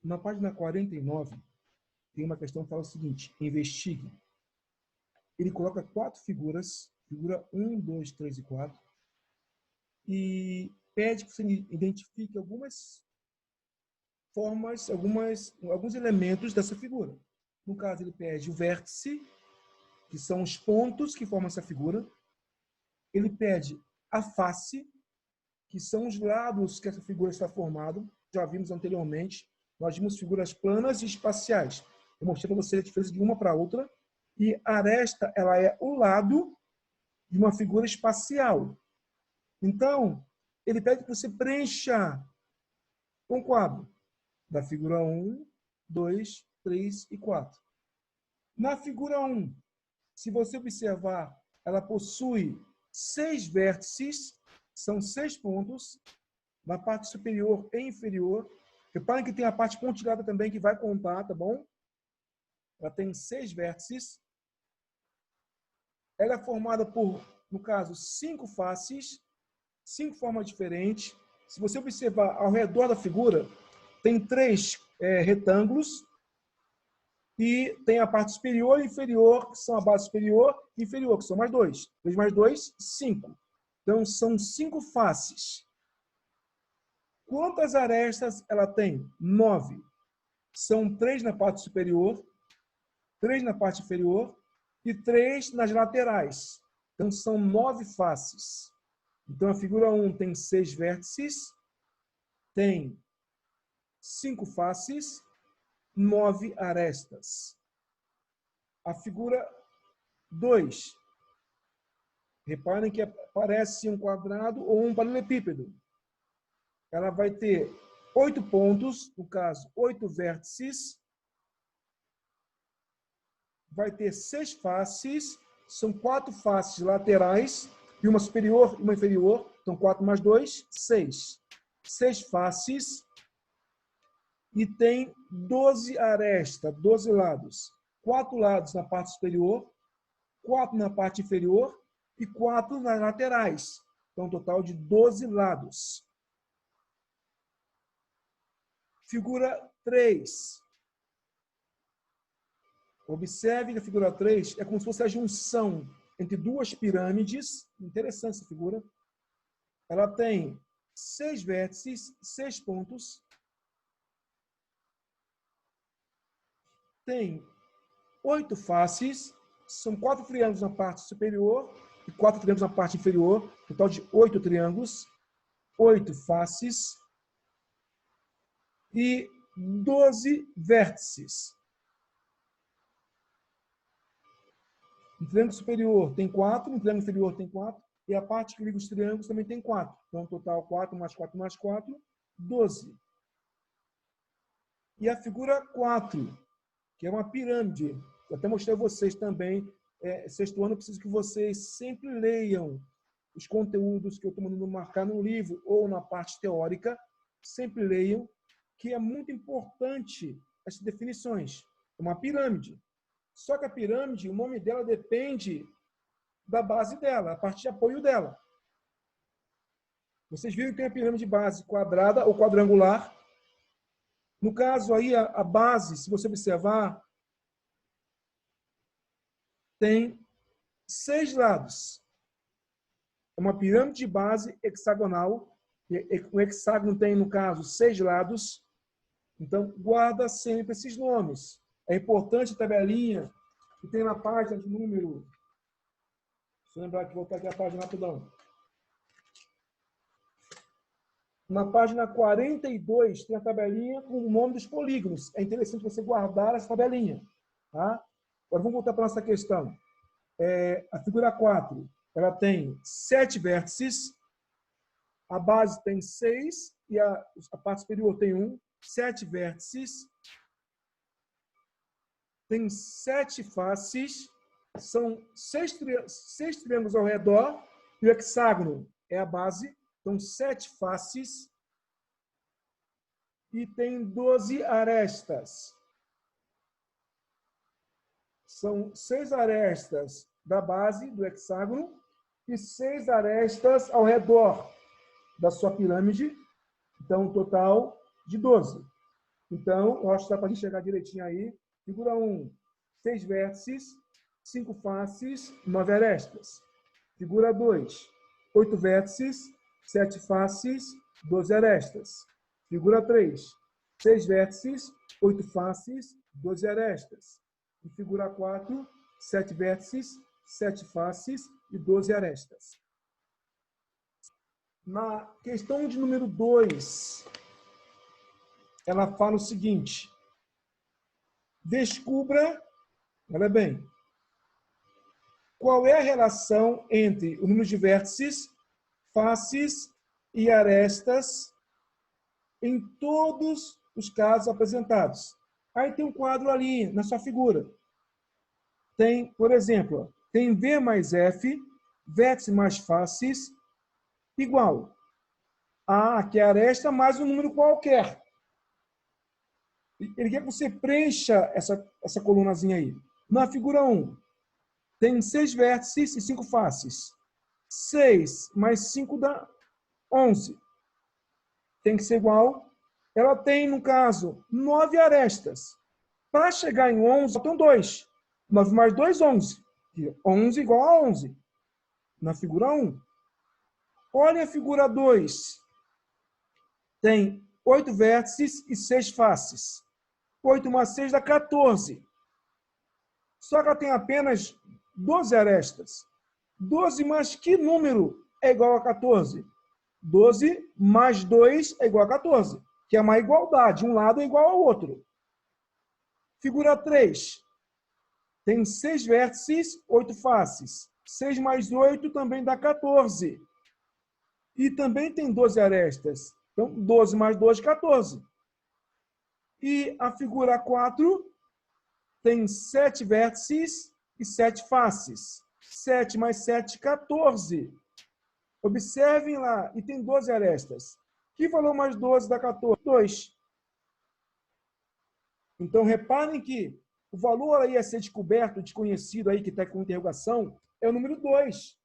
Na página 49, tem uma questão que fala o seguinte: investigue. Ele coloca 4 figuras, figura 1, 2, 3 e 4, e pede que você identifique algumas formas, alguns elementos dessa figura. No caso, ele pede o vértice, que são os pontos que formam essa figura. Ele pede a face, que são os lados que essa figura está formada. Já vimos anteriormente. Nós vimos figuras planas e espaciais. Eu mostrei para você a diferença de uma para outra. E a aresta, ela é o lado de uma figura espacial. Então, ele pede que você preencha um quadro da figura 1, 2, 3 e 4. Na figura 1, se você observar, ela possui 6 vértices, são 6 pontos, na parte superior e inferior. Reparem que tem a parte pontilhada também, que vai contar, tá bom? Ela tem 6 vértices. Ela é formada por, no caso, 5 faces, 5 formas diferentes. Se você observar ao redor da figura, tem 3 retângulos, e tem a parte superior e inferior, que são a base superior e inferior, que são mais 2. 3 mais 2, 5. Então, são 5 faces. Quantas arestas ela tem? 9. São 3 na parte superior, 3 na parte inferior e 3 nas laterais. Então, são 9 faces. Então, a figura 1 tem 6 vértices, tem 5 faces, 9 arestas. A figura 2. Reparem que parece um quadrado ou um paralelepípedo. Ela vai ter 8 pontos, no caso, 8 vértices. Vai ter 6 faces, são 4 faces laterais, e uma superior e uma inferior. Então, 4 mais 2, 6. 6 faces. E tem 12 arestas, 12 lados. 4 lados na parte superior, 4 na parte inferior e 4 nas laterais. Então, um total de 12 lados. Figura 3. Observe que a figura 3 é como se fosse a junção entre 2 pirâmides. Interessante essa figura. Ela tem 6 vértices, 6 pontos. Tem 8 faces. São 4 triângulos na parte superior e 4 triângulos na parte inferior. Total de 8 triângulos. 8 faces. E 12 vértices. No triângulo superior tem 4, no triângulo inferior tem 4, e a parte que liga os triângulos também tem 4. Então, total 4 mais 4 mais 4, 12. E a figura 4, que é uma pirâmide. Eu até mostrei a vocês também, sexto ano, eu preciso que vocês sempre leiam os conteúdos que eu estou mandando marcar no livro ou na parte teórica, sempre leiam, que é muito importante essas definições. É uma pirâmide. Só que a pirâmide, o nome dela depende da base dela, a parte de apoio dela. Vocês viram que tem a pirâmide base quadrada ou quadrangular. No caso aí, a base, se você observar, tem 6 lados. É uma pirâmide de base hexagonal. O hexágono tem, no caso, 6 lados. Então, guarda sempre esses nomes. É importante a tabelinha que tem na página de número... Deixa eu lembrar que voltar aqui a página rapidão. Na página 42 tem a tabelinha com o nome dos polígonos. É interessante você guardar essa tabelinha. Tá? Agora vamos voltar para a nossa questão. A figura 4, ela tem 7 vértices. A base tem 6 e a parte superior tem 1. 7 vértices. Tem 7 faces. São 6 triângulos ao redor. E o hexágono é a base. Então, 7 faces. E tem 12 arestas. São 6 arestas da base do hexágono e 6 arestas ao redor da sua pirâmide. Então, um total de 12. Então, eu acho que dá para a gente chegar direitinho aí. Figura 1, 6 vértices, 5 faces, 9 arestas. Figura 2, 8 vértices, 7 faces, 12 arestas. Figura 3, 6 vértices, 8 faces, 12 arestas. E figura 4, 7 vértices, 7 faces e 12 arestas. Na questão de número 2, ela fala o seguinte: descubra, olha bem, qual é a relação entre o número de vértices, faces e arestas em todos os casos apresentados. Aí tem um quadro ali na sua figura. Tem, por exemplo, tem V mais F, vértices mais faces, igual a, que é a aresta, mais um número qualquer. Ele quer que você preencha essa colunazinha aí. Na figura 1, tem 6 vértices e 5 faces. 6 mais 5 dá 11. Tem que ser igual. Ela tem, no caso, 9 arestas. Para chegar em 11, faltam 2. 9 mais 2, 11. 11 igual a 11. Na figura 1. Olha a figura 2. Tem 8 vértices e 6 faces. 8 mais 6 dá 14. Só que ela tem apenas 12 arestas. 12 mais que número é igual a 14? 12 mais 2 é igual a 14, que é uma igualdade. Um lado é igual ao outro. Figura 3. Tem 6 vértices, 8 faces. 6 mais 8 também dá 14. E também tem 12 arestas. Então, 12 mais 2, 14. E a figura 4 tem 7 vértices e 7 faces. 7 mais 7, 14. Observem lá, e tem 12 arestas. Que valor mais 12 dá 14? 2. Então, reparem que o valor aí a ser descoberto, desconhecido aí, que está com interrogação, é o número 2.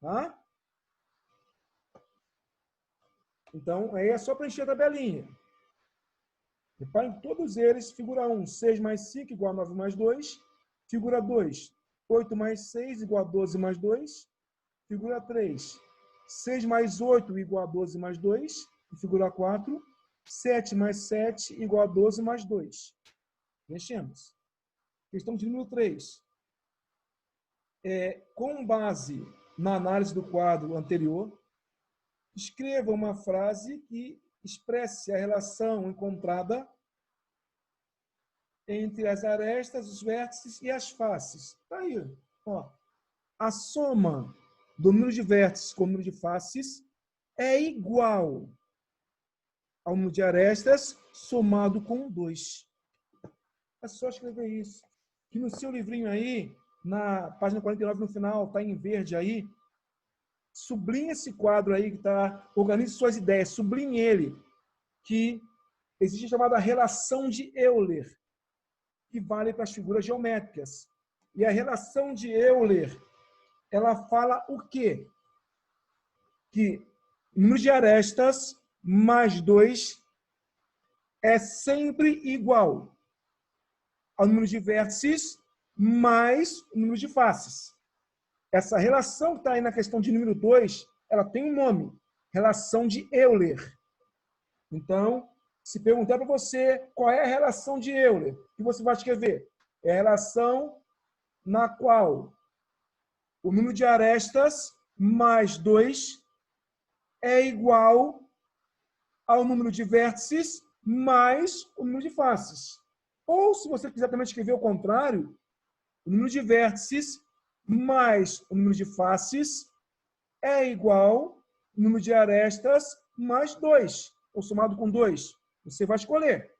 Tá? Então, aí é só preencher a tabelinha. Reparem que todos eles, figura 1, 6 mais 5 igual a 9 mais 2. Figura 2, 8 mais 6 igual a 12 mais 2. Figura 3, 6 mais 8 igual a 12 mais 2. E figura 4, 7 mais 7 igual a 12 mais 2. Preenchemos. Questão de número 3. Com base na análise do quadro anterior, escreva uma frase que expresse a relação encontrada entre as arestas, os vértices e as faces. Está aí. Ó. A soma do número de vértices com o número de faces é igual ao número de arestas somado com 2. É só escrever isso. Que no seu livrinho aí, na página 49 no final, está em verde aí, sublinhe esse quadro aí que está, organize suas ideias, sublinhe ele, que existe a chamada relação de Euler, que vale para as figuras geométricas. E a relação de Euler, ela fala o quê? Que número de arestas mais 2 é sempre igual ao número de vértices mais o número de faces. Essa relação que está aí na questão de número 2, ela tem um nome, relação de Euler. Então, se perguntar para você qual é a relação de Euler, o que você vai escrever? É a relação na qual o número de arestas mais 2 é igual ao número de vértices mais o número de faces. Ou, se você quiser também escrever o contrário, o número de vértices mais o número de faces é igual ao número de arestas mais 2, ou somado com 2. Você vai escolher.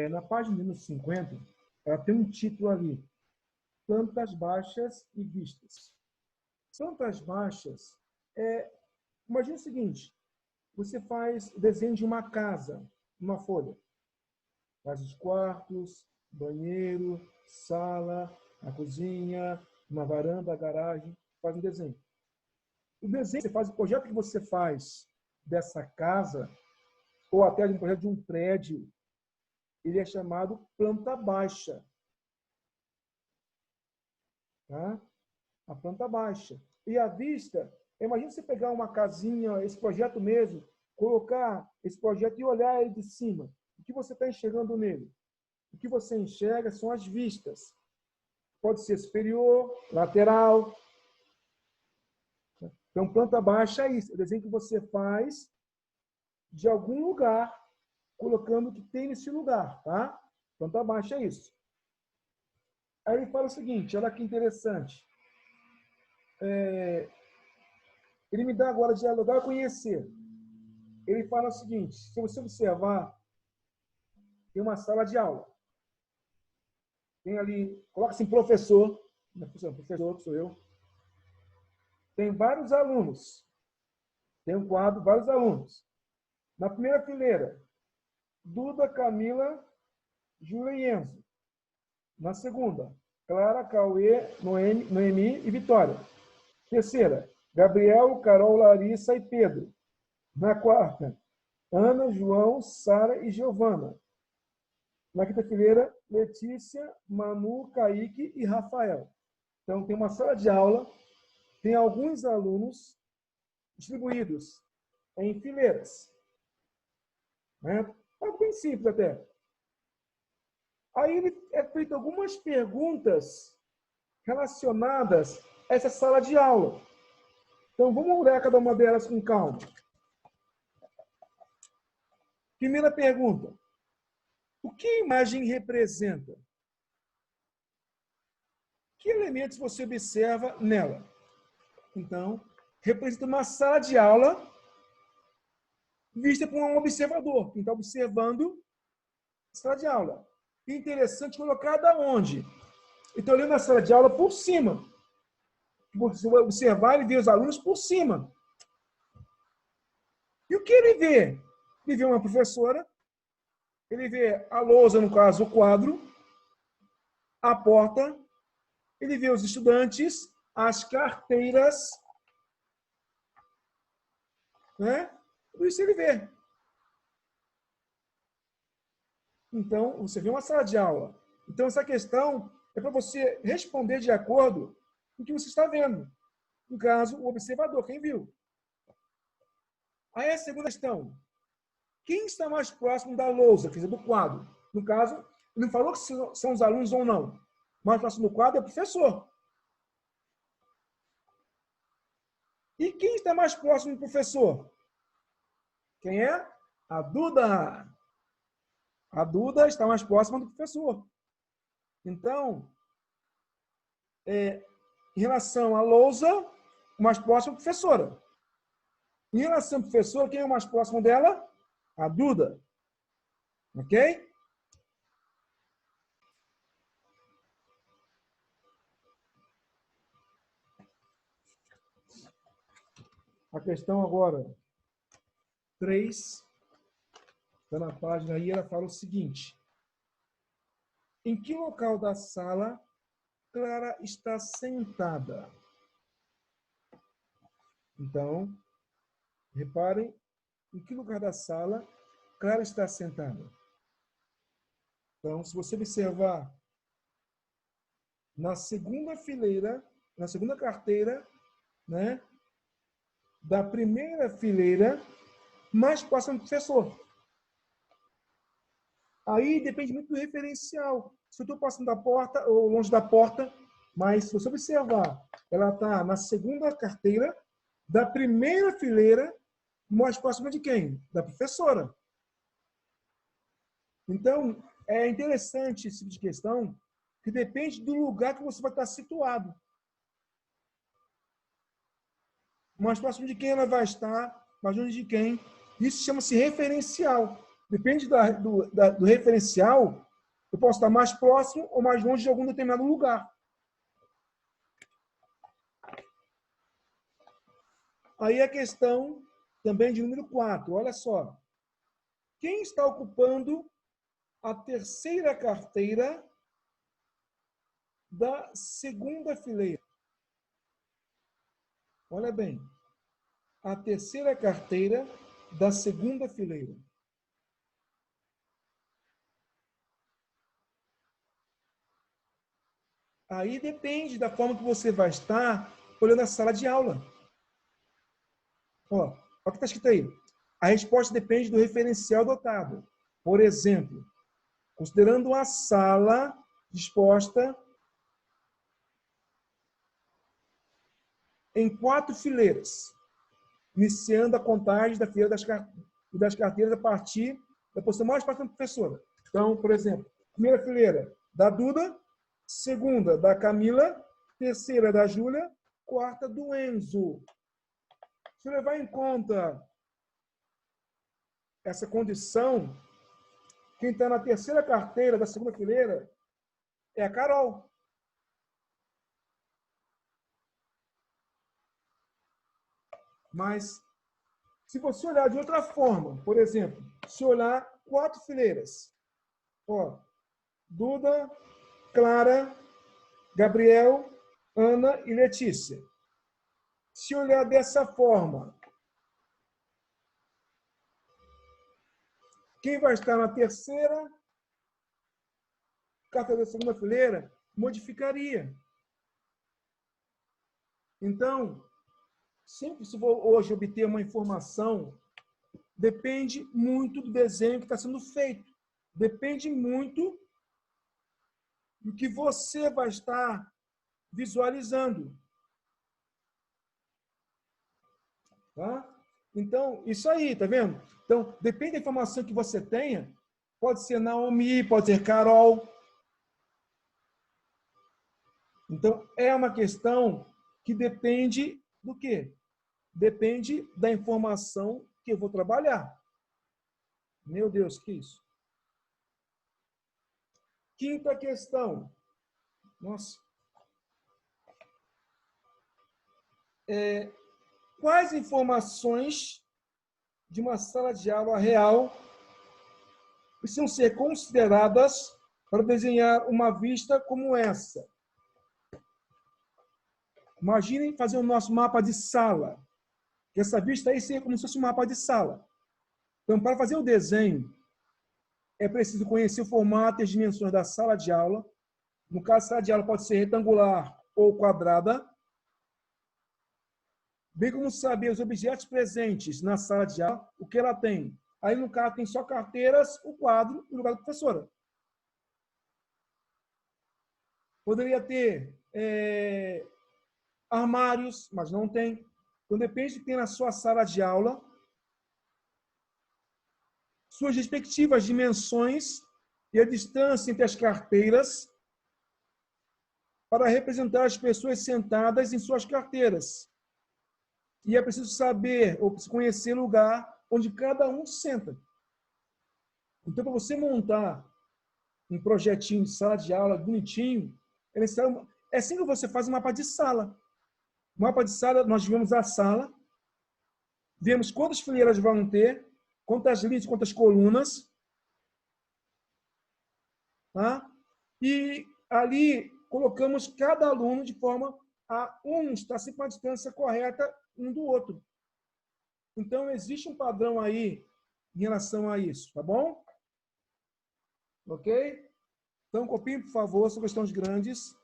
Na página número 50, ela tem um título ali, plantas baixas e vistas. Plantas baixas, imagina o seguinte, você faz o desenho de uma casa, uma folha. Faz os quartos, banheiro, sala, a cozinha, uma varanda, a garagem, faz um desenho. O desenho que você faz, o projeto que você faz dessa casa, ou até de um projeto de um prédio, ele é chamado planta baixa. Tá? A planta baixa. E a vista, imagina você pegar uma casinha, esse projeto mesmo, colocar esse projeto e olhar ele de cima. O que você está enxergando nele? O que você enxerga são as vistas. Pode ser superior, lateral. Então, planta baixa é isso. É o desenho que você faz de algum lugar, colocando o que tem nesse lugar, tá? Planta baixa é isso. Aí ele fala o seguinte, olha que interessante. Ele me dá agora dialogar e conhecer. Ele fala o seguinte, se você observar, tem uma sala de aula. Tem ali, coloca assim, professor, professor, sou eu. Tem vários alunos. Tem um quadro, vários alunos. Na primeira fileira, Duda, Camila, Júlia e Enzo. Na segunda, Clara, Cauê, Noemi e Vitória. Terceira, Gabriel, Carol, Larissa e Pedro. Na quarta, Ana, João, Sara e Giovana. Na quinta fileira, Letícia, Manu, Kaique e Rafael. Então, tem uma sala de aula, tem alguns alunos distribuídos em fileiras. Né? Algo bem simples até. Aí é feito algumas perguntas relacionadas a essa sala de aula. Então, vamos olhar cada uma delas com calma. Primeira pergunta. O que a imagem representa? Que elementos você observa nela? Então, representa uma sala de aula vista por um observador, quem está observando a sala de aula. E interessante colocada onde? Então, olhando a sala de aula por cima. Você vai observar e ver os alunos por cima. E o que ele vê? Ele vê uma professora, ele vê a lousa, no caso, o quadro, a porta, ele vê os estudantes, as carteiras, né? Tudo isso ele vê. Então, você vê uma sala de aula. Então, essa questão é para você responder de acordo com o que você está vendo. No caso, o observador, quem viu. Aí a segunda questão. Quem está mais próximo da lousa, quer dizer, do quadro? No caso, ele não falou que são os alunos ou não. Mais próximo do quadro é o professor. E quem está mais próximo do professor? Quem é? A Duda. A Duda está mais próxima do professor. Então, em relação à lousa, mais próximo da professora. Em relação ao professor, quem é o mais próximo dela? A Duda. Ok? A questão agora 3, está na página aí, ela fala o seguinte. Em que local da sala Clara está sentada? Então, reparem, em que lugar da sala Clara está sentada? Então, se você observar na segunda fileira, na segunda carteira, né, da primeira fileira, mais próximo do professor. Aí depende muito do referencial. Se eu estou passando da porta ou longe da porta, mas se você observar, ela está na segunda carteira da primeira fileira, mais próxima de quem? Da professora. Então, é interessante esse tipo de questão, que depende do lugar que você vai estar situado. Mais próximo de quem ela vai estar, mais longe de quem. Isso chama-se referencial. Depende do referencial, eu posso estar mais próximo ou mais longe de algum determinado lugar. Aí a questão também de número 4. Olha só. Quem está ocupando a terceira carteira da segunda fileira? Olha bem. A terceira carteira da segunda fileira. Aí depende da forma que você vai estar olhando a sala de aula. Ó, olha o que está escrito aí. A resposta depende do referencial adotado. Por exemplo, considerando a sala disposta em 4 fileiras, iniciando a contagem da fileira das carteiras a partir da posição mais próxima da professora. Então, por exemplo, primeira fileira da Duda, segunda da Camila, terceira da Júlia, quarta do Enzo. Se levar em conta essa condição, quem está na terceira carteira da segunda fileira é a Carol. Mas, se você olhar de outra forma, por exemplo, se olhar 4 fileiras, ó, Duda, Clara, Gabriel, Ana e Letícia. Se olhar dessa forma, quem vai estar na terceira carteira da segunda fileira modificaria. Então, sempre se for hoje obter uma informação, depende muito do desenho que está sendo feito. Depende muito do que você vai estar visualizando. Tá? Então, isso aí, tá vendo? Então, depende da informação que você tenha. Pode ser Naomi, pode ser Carol. Então, é uma questão que depende do quê? Depende da informação que eu vou trabalhar. Meu Deus, que isso? Quinta questão. Nossa. Quais informações de uma sala de aula real precisam ser consideradas para desenhar uma vista como essa? Imaginem fazer o nosso mapa de sala. Essa vista aí seria como se fosse um mapa de sala. Então, para fazer o desenho, é preciso conhecer o formato e as dimensões da sala de aula. No caso, a sala de aula pode ser retangular ou quadrada. Bem como saber os objetos presentes na sala de aula, o que ela tem. Aí, no caso, tem só carteiras, o quadro e o lugar da professora. Poderia ter armários, mas não tem. Então, depende do que tem na sua sala de aula, suas respectivas dimensões e a distância entre as carteiras para representar as pessoas sentadas em suas carteiras. E é preciso saber ou conhecer o lugar onde cada um senta. Então, para você montar um projetinho de sala de aula bonitinho, é necessário... É assim que você faz um mapa de sala. O mapa de sala, nós vemos a sala, vemos quantas fileiras vão ter, quantas linhas, quantas colunas, tá? E ali colocamos cada aluno de forma a um estar sempre à distância correta um do outro. Então, existe um padrão aí em relação a isso, tá bom? Ok? Então, copiem, por favor, são questões grandes.